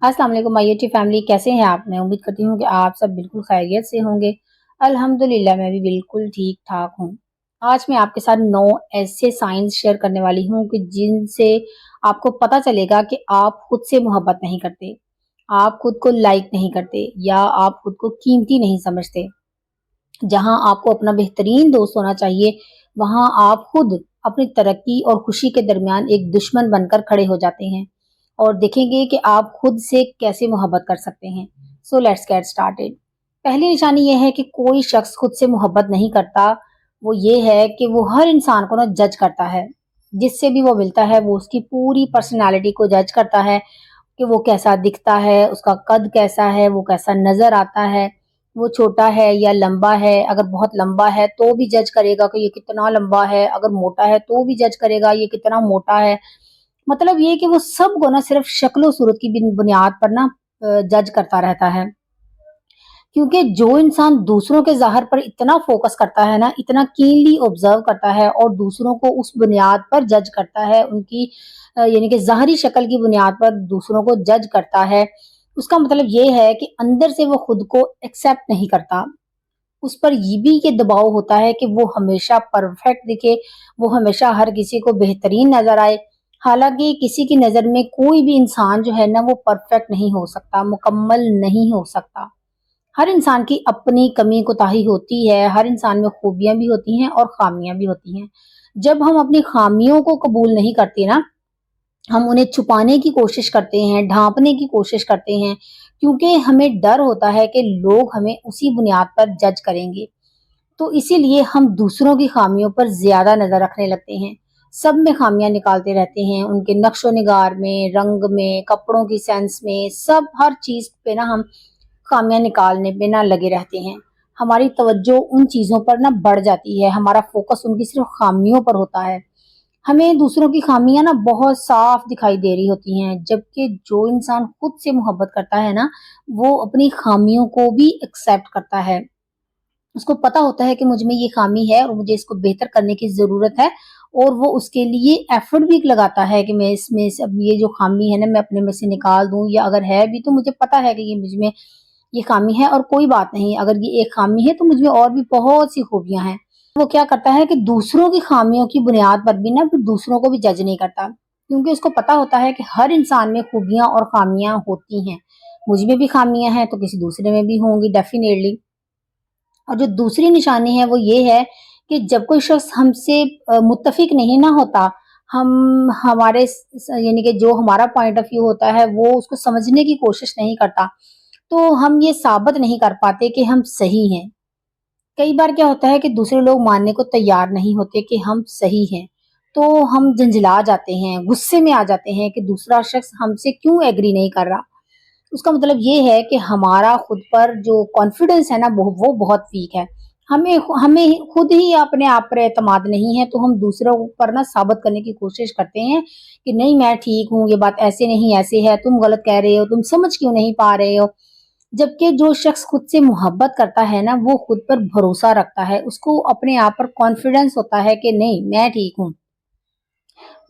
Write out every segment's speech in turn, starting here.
अस्सलाम वालेकुम my YouTube family, कैसे हैं आप? मैं उम्मीद करती हूँ कि आप सब बिल्कुल खैरियत से होंगे। अल्हम्दुलिल्लाह मैं भी बिल्कुल ठीक-ठाक हूँ। आज मैं आपके साथ 9 ऐसे साइंस शेयर करने वाली हूँ कि जिनसे आपको पता चलेगा कि आप खुद से मोहब्बत नहीं करते, आप खुद को लाइक नहीं करते या आप खुद को कीमती नहीं समझते। जहाँ आपको अपना बेहतरीन दोस्त होना चाहिए, वहाँ आप खुद अपनी तरक्की और खुशी के दरमियान एक दुश्मन बनकर खड़े हो जाते हैं और देखेंगे कि आप खुद से कैसे मोहब्बत कर सकते हैं। So let's get started. पहली निशानी ये है कि कोई शख्स खुद से मोहब्बत नहीं करता, वो ये है कि वो हर इंसान को ना जज करता है। जिससे भी वो मिलता है, वो उसकी पूरी पर्सनैलिटी को जज करता है कि वो कैसा दिखता है, उसका कद कैसा है, वो कैसा नज़र आता है, वो छोटा है या लंबा है। अगर बहुत लंबा है तो भी जज करेगा कि ये कितना लंबा है, अगर मोटा है तो भी जज करेगा ये कितना मोटा है। मतलब ये कि वो सबको ना सिर्फ शक्ल और सूरत की बुनियाद पर ना जज करता रहता है। क्योंकि जो इंसान दूसरों के ज़ाहिर पर इतना फ़ोकस करता है ना, इतना कीनली ऑब्ज़र्व करता है और दूसरों को उस बुनियाद पर जज करता है, उनकी यानी कि ज़ाहिरी शक्ल की बुनियाद पर दूसरों को जज करता है, उसका मतलब ये है कि अंदर से वो खुद को एक्सेप्ट नहीं करता। उस पर ये भी ये दबाव होता है कि वो हमेशा परफेक्ट दिखे, वो हमेशा हर किसी को बेहतरीन नज़र आए। हालाँकि किसी की नज़र में कोई भी इंसान जो है ना, वो परफेक्ट नहीं हो सकता, मुकम्मल नहीं हो सकता। हर इंसान की अपनी कमी कोताही होती है, हर इंसान में खूबियाँ भी होती हैं और ख़ामियाँ भी होती हैं। जब हम अपनी ख़ामियों को कबूल नहीं करते ना, हम उन्हें छुपाने की कोशिश करते हैं, ढाँपने की कोशिश करते हैं, क्योंकि हमें डर होता है कि लोग हमें उसी बुनियाद पर जज करेंगे। तो इसीलिए हम दूसरों की ख़ामियों पर ज़्यादा नज़र रखने लगते हैं। सब में ख़ामियाँ निकालते रहते हैं, उनके नक्शो-निगार में, रंग में, कपड़ों की सेंस में, सब हर चीज़ पे ना हम ख़ामियाँ निकालने पे ना लगे रहते हैं। हमारी तवज्जो उन चीज़ों पर ना बढ़ जाती है, हमारा फ़ोकस उनकी सिर्फ़ ख़ामियों पर होता है। हमें दूसरों की ख़ामियाँ ना बहुत साफ़ दिखाई दे रही होती हैं, जबकि जो इंसान खुद से मोहब्बत करता है ना, वो अपनी ख़ामियों को भी एक्सेप्ट करता है। उसको पता होता है कि मुझ में ये खामी है और मुझे इसको बेहतर करने की ज़रूरत है और वो उसके लिए एफर्ट भी लगाता है कि मैं इसमें से अब ये जो खामी है ना मैं अपने में से निकाल दूँ, या अगर है भी तो मुझे पता है कि ये मुझ में ये खामी है और कोई बात नहीं, अगर ये एक खामी है तो मुझ में और भी बहुत सी खूबियाँ हैं। वो क्या करता है कि दूसरों की खामियों की बुनियाद पर भी ना फिर दूसरों को भी जज नहीं करता, क्योंकि उसको पता होता है कि हर इंसान में खूबियाँ और खामियाँ होती हैं। मुझ में भी खामियाँ हैं तो किसी दूसरे में भी होंगी डेफ़िनेटली। और जो दूसरी निशानी है वो ये है कि जब कोई शख्स हमसे मुत्तफ़िक नहीं ना होता, हम हमारे यानी कि जो हमारा पॉइंट ऑफ व्यू होता है वो उसको समझने की कोशिश नहीं करता, तो हम ये साबित नहीं कर पाते कि हम सही हैं। कई बार क्या होता है कि दूसरे लोग मानने को तैयार नहीं होते कि हम सही हैं, तो हम झंझला जाते हैं, गुस्से में आ जाते हैं कि दूसरा शख्स हमसे क्यों एग्री नहीं कर रहा। उसका मतलब ये है कि हमारा खुद पर जो कॉन्फिडेंस है ना वो बहुत वीक है। हमें हमें खुद ही अपने आप पर एतमाद नहीं है, तो हम दूसरों पर ना साबित करने की कोशिश करते हैं कि नहीं मैं ठीक हूँ, ये बात ऐसे नहीं ऐसे है, तुम गलत कह रहे हो, तुम समझ क्यों नहीं पा रहे हो। जबकि जो शख्स खुद से मोहब्बत करता है ना, वो खुद पर भरोसा रखता है, उसको अपने आप पर कॉन्फिडेंस होता है कि नहीं मैं ठीक हूँ।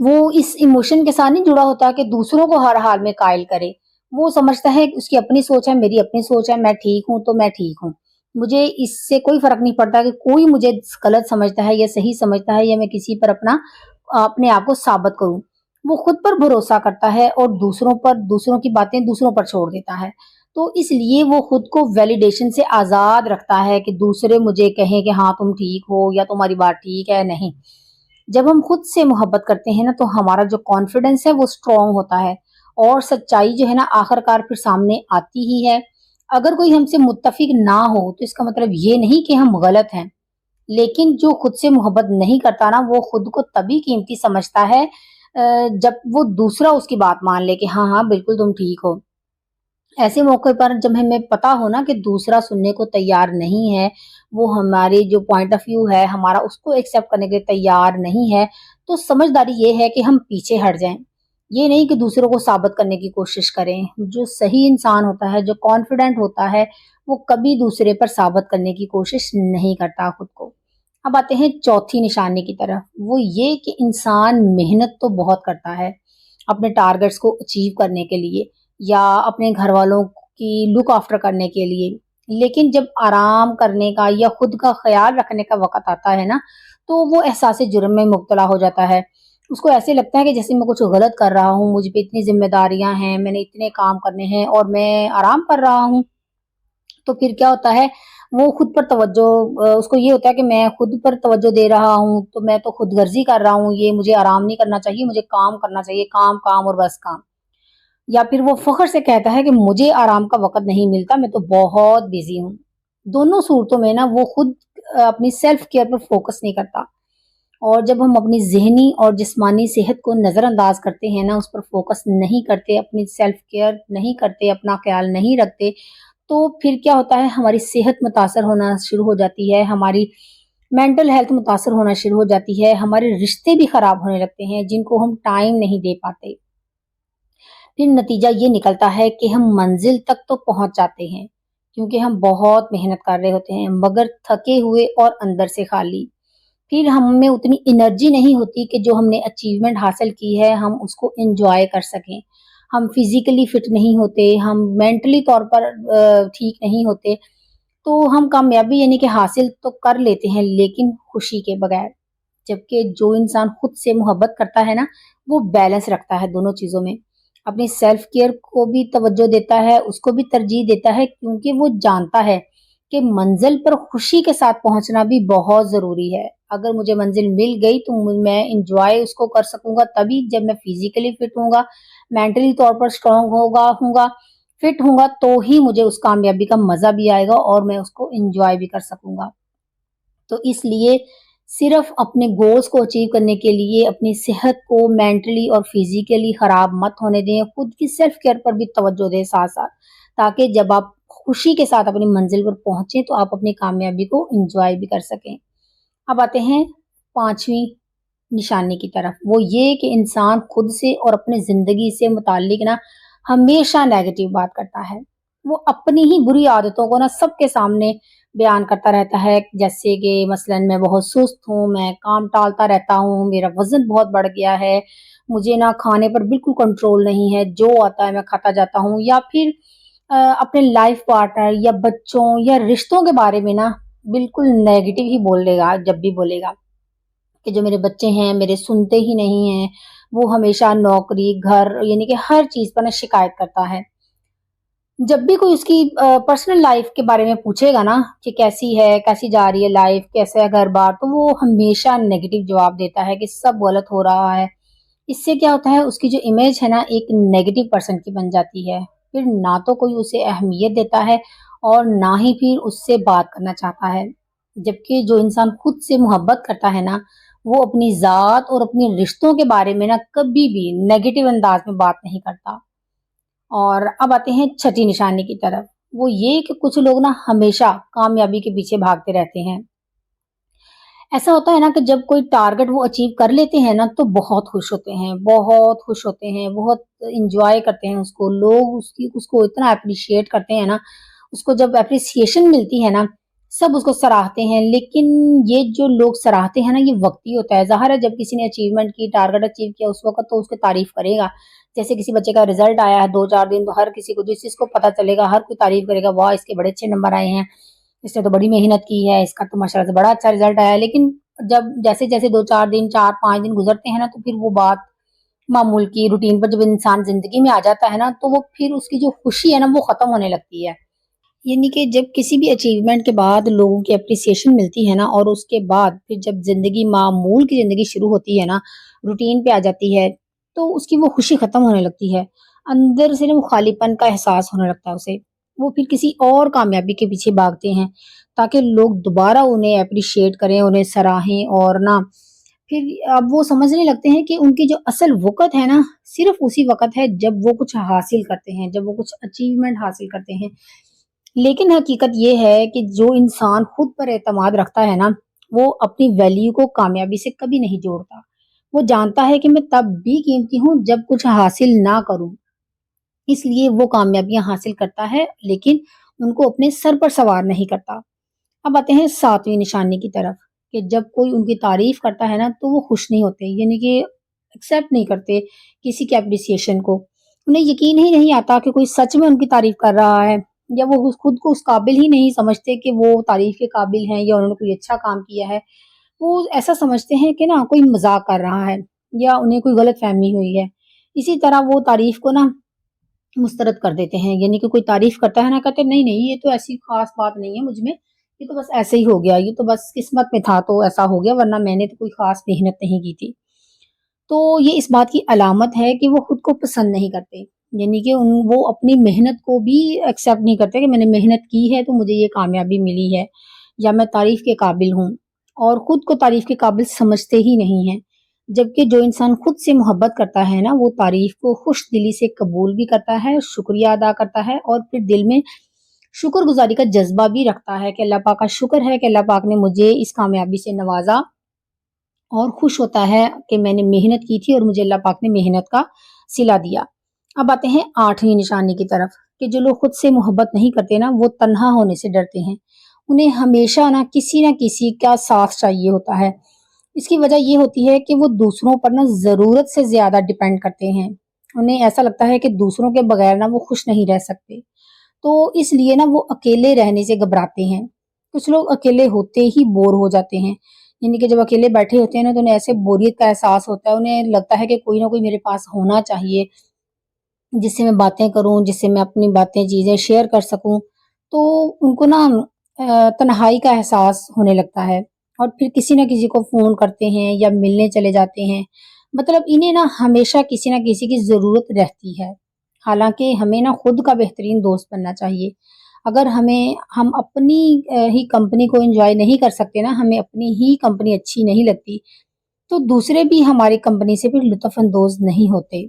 वो इस इमोशन के साथ नहीं जुड़ा होता कि दूसरों को हर हाल में कायल करे। वो समझता है कि उसकी अपनी सोच है, मेरी अपनी सोच है, मैं ठीक हूँ तो मैं ठीक हूँ। मुझे इससे कोई फ़र्क नहीं पड़ता कि कोई मुझे गलत समझता है या सही समझता है, या मैं किसी पर अपने आप को साबित करूँ। वो खुद पर भरोसा करता है और दूसरों की बातें दूसरों पर छोड़ देता है। तो इसलिए वो खुद को वैलिडेशन से आज़ाद रखता है कि दूसरे मुझे कहें कि हाँ, तुम ठीक हो या तुम्हारी बात ठीक है, नहीं। जब हम खुद से मोहब्बत करते हैं ना, तो हमारा जो कॉन्फिडेंस है वो स्ट्रांग होता है और सच्चाई जो है ना आखिरकार फिर सामने आती ही है। अगर कोई हमसे मुत्तफिक ना हो तो इसका मतलब ये नहीं कि हम गलत हैं, लेकिन जो खुद से मोहब्बत नहीं करता ना, वो खुद को तभी कीमती समझता है जब वो दूसरा उसकी बात मान ले कि हाँ हाँ बिल्कुल तुम ठीक हो। ऐसे मौके पर जब हमें पता हो ना कि दूसरा सुनने को तैयार नहीं है, वो हमारी जो पॉइंट ऑफ व्यू है हमारा उसको एक्सेप्ट करने के लिए तैयार नहीं है, तो समझदारी ये है कि हम पीछे हट जाएँ। ये नहीं कि दूसरों को साबित करने की कोशिश करें। जो सही इंसान होता है, जो कॉन्फिडेंट होता है, वो कभी दूसरे पर साबित करने की कोशिश नहीं करता खुद को। अब आते हैं चौथी निशानी की तरफ, वो ये कि इंसान मेहनत तो बहुत करता है, अपने टारगेट्स को अचीव करने के लिए। یا اپنے گھر والوں کی لک آفٹر کرنے کے لیے، لیکن جب آرام کرنے کا یا خود کا خیال رکھنے کا وقت آتا ہے نا، تو وہ احساس جرم میں مبتلا ہو جاتا ہے۔ اس کو ایسے لگتا ہے کہ جیسے میں کچھ غلط کر رہا ہوں، مجھ پہ اتنی ذمہ داریاں ہیں، میں نے اتنے کام کرنے ہیں اور میں آرام کر رہا ہوں۔ تو پھر کیا ہوتا ہے، وہ خود پر توجہ اس کو یہ ہوتا ہے کہ میں خود پر توجہ دے رہا ہوں تو میں تو خود غرضی کر رہا ہوں، یہ مجھے آرام نہیں کرنا چاہیے، مجھے کام کرنا چاہیے، کام کام اور بس کام۔ یا پھر وہ فخر سے کہتا ہے کہ مجھے آرام کا وقت نہیں ملتا، میں تو بہت بزی ہوں۔ دونوں صورتوں میں نا وہ خود اپنی سیلف کیئر پر فوکس نہیں کرتا، اور جب ہم اپنی ذہنی اور جسمانی صحت کو نظر انداز کرتے ہیں نا، اس پر فوکس نہیں کرتے، اپنی سیلف کیئر نہیں کرتے، اپنا خیال نہیں رکھتے، تو پھر کیا ہوتا ہے، ہماری صحت متاثر ہونا شروع ہو جاتی ہے، ہماری مینٹل ہیلتھ متاثر ہونا شروع ہو جاتی ہے، ہمارے رشتے بھی خراب ہونے لگتے ہیں جن کو ہم ٹائم نہیں دے پاتے۔ پھر نتیجہ یہ نکلتا ہے کہ ہم منزل تک تو پہنچ جاتے ہیں کیونکہ ہم بہت محنت کر رہے ہوتے ہیں، مگر تھکے ہوئے اور اندر سے خالی۔ پھر ہم میں اتنی انرجی نہیں ہوتی کہ جو ہم نے اچیومنٹ حاصل کی ہے ہم اس کو انجوائے کر سکیں۔ ہم فزیکلی فٹ نہیں ہوتے، ہم مینٹلی طور پر ٹھیک نہیں ہوتے، تو ہم کامیابی یعنی کہ حاصل تو کر لیتے ہیں لیکن خوشی کے بغیر۔ جبکہ جو انسان خود سے محبت کرتا ہے نا، وہ بیلنس رکھتا ہے دونوں چیزوں میں، اپنی سیلف کیئر کو بھی توجہ دیتا ہے، اس کو بھی ترجیح دیتا ہے، کیونکہ وہ جانتا ہے کہ منزل پر خوشی کے ساتھ پہنچنا بھی بہت ضروری ہے۔ اگر مجھے منزل مل گئی تو میں انجوائے اس کو کر سکوں گا تبھی جب میں فزیکلی فٹ ہوں گا، مینٹلی طور پر اسٹرانگ ہوں گا فٹ ہوں گا، تو ہی مجھے اس کامیابی کا مزہ بھی آئے گا اور میں اس کو انجوائے بھی کر سکوں گا۔ تو اس لیے صرف اپنے گولز کو اچیو کرنے کے لیے اپنی صحت کو مینٹلی اور فزیکلی خراب مت ہونے دیں، خود کی سیلف کیئر پر بھی توجہ دیں ساتھ ساتھ، تاکہ جب آپ خوشی کے ساتھ اپنی منزل پر پہنچیں تو آپ اپنی کامیابی کو انجوائے بھی کر سکیں۔ اب آتے ہیں پانچویں نشانی کی طرف، وہ یہ کہ انسان خود سے اور اپنی زندگی سے متعلق نا ہمیشہ نیگیٹو بات کرتا ہے۔ وہ اپنی ہی بری عادتوں کو نا سب کے سامنے بیان کرتا رہتا ہے، جیسے کہ مثلاً میں بہت سست ہوں، میں کام ٹالتا رہتا ہوں، میرا وزن بہت بڑھ گیا ہے، مجھے نا کھانے پر بالکل کنٹرول نہیں ہے، جو آتا ہے میں کھاتا جاتا ہوں۔ یا پھر اپنے لائف پارٹنر یا بچوں یا رشتوں کے بارے میں نا بالکل نیگیٹو ہی بول دے گا، جب بھی بولے گا کہ جو میرے بچے ہیں میرے سنتے ہی نہیں ہیں، وہ ہمیشہ نوکری گھر یعنی کہ ہر چیز پر نا شکایت کرتا ہے۔ جب بھی کوئی اس کی پرسنل لائف کے بارے میں پوچھے گا نا کہ کیسی ہے، کیسی جا رہی ہے لائف، کیسا ہے گھر بار، تو وہ ہمیشہ نیگیٹو جواب دیتا ہے کہ سب غلط ہو رہا ہے۔ اس سے کیا ہوتا ہے، اس کی جو امیج ہے نا ایک نیگیٹو پرسن کی بن جاتی ہے، پھر نہ تو کوئی اسے اہمیت دیتا ہے اور نہ ہی پھر اس سے بات کرنا چاہتا ہے۔ جبکہ جو انسان خود سے محبت کرتا ہے نا، وہ اپنی ذات اور اپنے رشتوں کے بارے میں نا کبھی بھی نیگیٹو انداز میں بات نہیں کرتا۔ اور اب آتے ہیں چھٹی نشانی کی طرف، وہ یہ کہ کچھ لوگ نا ہمیشہ کامیابی کے پیچھے بھاگتے رہتے ہیں۔ ایسا ہوتا ہے نا کہ جب کوئی ٹارگٹ وہ اچیو کر لیتے ہیں نا تو بہت خوش ہوتے ہیں، بہت خوش ہوتے ہیں، بہت انجوائے کرتے ہیں اس کو، لوگ اس کو اتنا اپریشیٹ کرتے ہیں نا، اس کو جب اپریسیشن ملتی ہے نا سب اس کو سراہتے ہیں۔ لیکن یہ جو لوگ سراہتے ہیں نا یہ وقتی ہوتا ہے، ظاہر ہے جب کسی نے اچیومنٹ کی، ٹارگٹ اچیو کیا، اس وقت تو اس کی تعریف کرے گا۔ جیسے کسی بچے کا رزلٹ آیا ہے 2-4 دن تو ہر کسی کو، جس چیز کو پتہ چلے گا، ہر کوئی تعریف کرے گا، واہ اس کے بڑے اچھے نمبر آئے ہیں، اس نے تو بڑی محنت کی ہے، اس کا تو ماشاءاللہ سے بڑا اچھا رزلٹ آیا ہے۔ لیکن جب جیسے جیسے 2-4 دن 4-5 دن گزرتے ہیں نا تو پھر وہ بات معمول کی روٹین پر جب انسان زندگی میں آ جاتا ہے نا تو وہ پھر اس کی جو خوشی ہے نا وہ ختم ہونے لگتی ہے۔ یعنی کہ جب کسی بھی اچیومنٹ کے بعد لوگوں کی اپریسیشن ملتی ہے نا اور اس کے بعد پھر جب زندگی معمول کی زندگی شروع ہوتی ہے نا، روٹین پہ آ جاتی ہے، تو اس کی وہ خوشی ختم ہونے لگتی ہے، اندر سے نا وہ خالی پن کا احساس ہونے لگتا ہے اسے، وہ پھر کسی اور کامیابی کے پیچھے بھاگتے ہیں تاکہ لوگ دوبارہ انہیں اپریشیٹ کریں، انہیں سراہیں، اور نہ پھر اب وہ سمجھنے لگتے ہیں کہ ان کی جو اصل وقت ہے نا صرف اسی وقت ہے جب وہ کچھ حاصل کرتے ہیں، جب وہ کچھ اچیومنٹ حاصل کرتے ہیں۔ لیکن حقیقت یہ ہے کہ جو انسان خود پر اعتماد رکھتا ہے نا وہ اپنی ویلیو کو کامیابی سے کبھی نہیں جوڑتا۔ وہ جانتا ہے کہ میں تب بھی قیمتی ہوں جب کچھ حاصل نہ کروں، اس لیے وہ کامیابیاں حاصل کرتا ہے لیکن ان کو اپنے سر پر سوار نہیں کرتا۔ اب آتے ہیں ساتویں نشانی کی طرف کہ جب کوئی ان کی تعریف کرتا ہے نا تو وہ خوش نہیں ہوتے، یعنی کہ ایکسیپٹ نہیں کرتے کسی کے اپریسیشن کو، उन्हें यकीन ही नहीं आता कि कोई सच में उनकी तारीफ कर रहा है, या वो खुद को उस काबिल ही नहीं समझते कि वो तारीफ के काबिल हैं या उन्होंने कोई अच्छा काम किया है। वो ऐसा समझते हैं कि ना कोई मजाक कर रहा है या उन्हें कोई गलत फहमी हुई है। इसी तरह वो तारीफ को ना मुस्तरद कर देते हैं, यानी कि कोई तारीफ करता है ना, कहते हैं नहीं नहीं ये तो ऐसी खास बात नहीं है मुझ में, ये तो बस ऐसे ही हो गया, ये तो बस किस्मत में था तो ऐसा हो गया, वरना मैंने तो कोई खास मेहनत नहीं की थी। तो ये इस बात की अलामत है कि वो खुद को पसंद नहीं करते, यानी कि वो अपनी मेहनत को भी एक्सेप्ट नहीं करते कि मैंने मेहनत की है तो मुझे ये कामयाबी मिली है या मैं तारीफ के काबिल हूँ, और खुद को तारीफ के काबिल समझते ही नहीं हैं। जबकि जो इंसान खुद से मोहब्बत करता है ना, वो तारीफ को खुश दिली से कबूल भी करता है, शुक्रिया अदा करता है, और फिर दिल में शुक्रगुजारी का जज्बा भी रखता है कि अल्लाह पाक का शुक्र है कि अल्लाह पाक ने मुझे इस कामयाबी से नवाजा, और खुश होता है कि मैंने मेहनत की थी और मुझे अल्लाह पाक ने मेहनत का सिला दिया। अब आते हैं 8वीं निशानी की तरफ, कि जो लोग खुद से मोहब्बत नहीं करते ना, वो तन्हा होने से डरते हैं। उन्हें हमेशा ना किसी का साथ चाहिए होता है। इसकी वजह ये होती है कि वो दूसरों पर ना ज़रूरत से ज़्यादा डिपेंड करते हैं। उन्हें ऐसा लगता है कि दूसरों के बगैर ना वो खुश नहीं रह सकते। तो इसलिए ना वो अकेले रहने से घबराते हैं। कुछ लोग अकेले होते ही बोर हो जाते हैं। यानी कि जब अकेले बैठे होते हैं ना, तो उन्हें ऐसे बोरियत का एहसास होता है। उन्हें लगता है कि कोई ना कोई मेरे पास होना चाहिए, जिससे मैं बातें करूँ, जिससे मैं अपनी बातें, चीज़ें शेयर कर सकूँ। तो उनको ना तन्हाई का एहसास होने लगता है, और फिर किसी न किसी को फ़ोन करते हैं या मिलने चले जाते हैं। मतलब इन्हें ना हमेशा किसी न किसी की ज़रूरत रहती है। हालाँकि हमें ना खुद का बेहतरीन दोस्त बनना चाहिए। अगर हम अपनी ही कंपनी को एन्जॉय नहीं कर सकते ना, हमें अपनी ही कंपनी अच्छी नहीं लगती, तो दूसरे भी हमारी कंपनी से फिर लुत्फ़ अंदोज़ नहीं होते।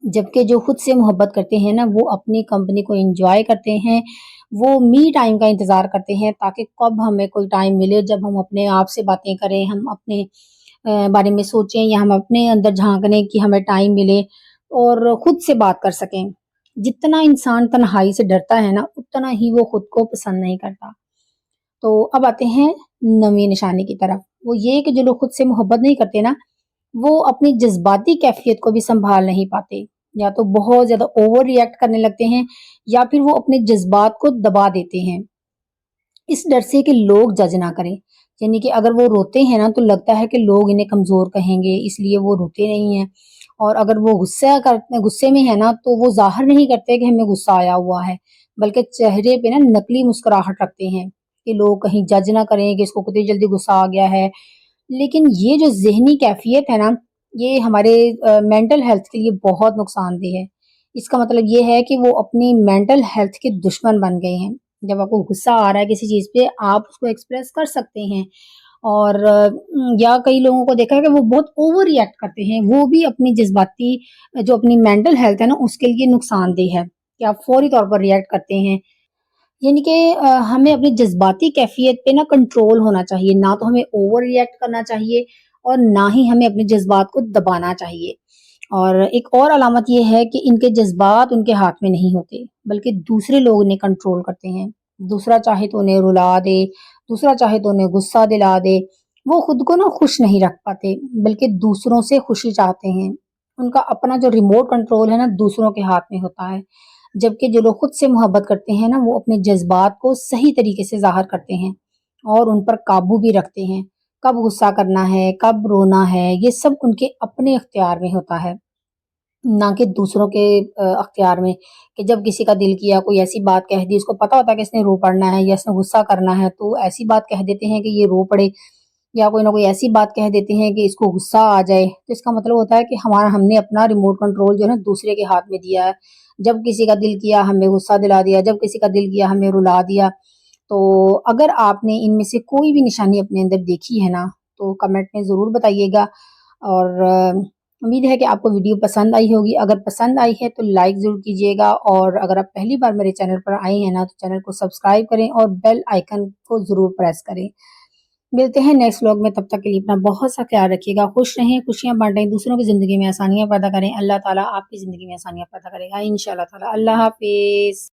जबकि जो खुद से मोहब्बत करते हैं ना, वो अपनी कंपनी को एन्जॉय करते हैं, वो मी टाइम का इंतज़ार करते हैं, ताकि कब हमें कोई टाइम मिले जब हम अपने आप से बातें करें, हम अपने बारे में सोचें, या हम अपने अंदर झाँकने की हमें टाइम मिले और खुद से बात कर सकें। जितना इंसान तन्हाई से डरता है ना, उतना ही वो खुद को पसंद नहीं करता। तो अब आते हैं 9वीं निशानी की तरफ। वो ये कि जो लोग खुद से मोहब्बत नहीं करते ना, वो अपनी जज़्बाती कैफ़ियत को भी सँभाल नहीं पाते। या तो बहुत ज़्यादा ओवर रिएक्ट करने लगते हैं, या फिर वो अपने जज़्बात को दबा देते हैं, इस डर से कि लोग जज ना करें। यानी कि अगर वो रोते हैं ना, तो लगता है कि लोग इन्हें कमज़ोर कहेंगे, इसलिए वो रोते नहीं हैं। और अगर वो गुस्से में है ना, तो वो ज़ाहिर नहीं करते कि हमें गुस्सा आया हुआ है, बल्कि चेहरे पे ना नकली मुस्कुराहट रखते हैं कि लोग कहीं जज ना करें कि इसको कितनी जल्दी गुस्सा आ गया है। लेकिन ये जो ज़हनी कैफ़ियत है ना, ये हमारे मेंटल हेल्थ के लिए बहुत नुकसानदेह है। इसका मतलब ये है कि वो अपनी मेंटल हेल्थ के दुश्मन बन गए हैं। जब आपको गुस्सा आ रहा है किसी चीज़ पे, आप उसको एक्सप्रेस कर सकते हैं, और या कई लोगों को देखा है कि वो बहुत ओवर रिएक्ट करते हैं। वो भी अपनी जज़्बाती जो अपनी मेंटल हेल्थ है ना, उसके लिए नुकसानदेह है कि आप फौरी तौर पर रिएक्ट करते हैं। यानी कि हमें अपनी जज़्बाती कैफ़ियत पे ना कंट्रोल होना चाहिए, ना तो हमें ओवर रिएक्ट करना चाहिए और ना ही हमें अपने जज़्बात को दबाना चाहिए। और एक और अलामत ये है कि इनके जज़्बात उनके हाथ में नहीं होते, बल्कि दूसरे लोग इन्हें कंट्रोल करते हैं। दूसरा चाहे तो उन्हें रुला दे, दूसरा चाहे तो उन्हें गुस्सा दिला दे। वो खुद को ना खुश नहीं रख पाते, बल्कि दूसरों से खुशी चाहते हैं। उनका अपना जो रिमोट कंट्रोल है ना, दूसरों के हाथ में होता है। जबकि जो लोग खुद से मोहब्बत करते हैं ना, वो अपने जज़्बात को सही तरीके से ज़ाहिर करते हैं और उन पर काबू भी रखते हैं। कब गुस्सा करना है, कब रोना है, ये सब उनके अपने इख्तियार में होता है, ना कि दूसरों के अख्तियार में। कि जब किसी का दिल किया, कोई ऐसी बात कह दी, उसको पता होता है कि इसने रो पड़ना है या इसने गुस्सा करना है, तो ऐसी बात कह देते हैं कि ये रो पड़े, या कोई ना कोई ऐसी बात कह देते हैं कि इसको गुस्सा आ जाए। तो इसका मतलब होता है कि हमने अपना रिमोट कंट्रोल जो है ना दूसरे के हाथ में दिया है। जब किसी का दिल किया हमें गुस्सा दिला दिया, जब किसी का दिल किया हमें रुला दिया। तो अगर आपने इनमें से कोई भी निशानी अपने अंदर देखी है ना, तो कमेंट में ज़रूर बताइएगा। और उम्मीद है कि आपको वीडियो पसंद आई होगी। अगर पसंद आई है तो लाइक ज़रूर कीजिएगा, और अगर आप पहली बार मेरे चैनल पर आए हैं ना, तो चैनल को सब्सक्राइब करें और बेल आइकन को ज़रूर प्रेस करें। मिलते हैं नेक्स्ट व्लॉग में, तब तक के लिए अपना बहुत सा ख्याल रखिएगा। खुश रहें, खुशियाँ बाँटें, दूसरों की ज़िंदगी में आसानियाँ पैदा करें। अल्लाह ताला आपकी ज़िंदगी में आसानियाँ पैदा करेगा इंशाअल्लाह ताला। अल्लाह हाफ़िज़।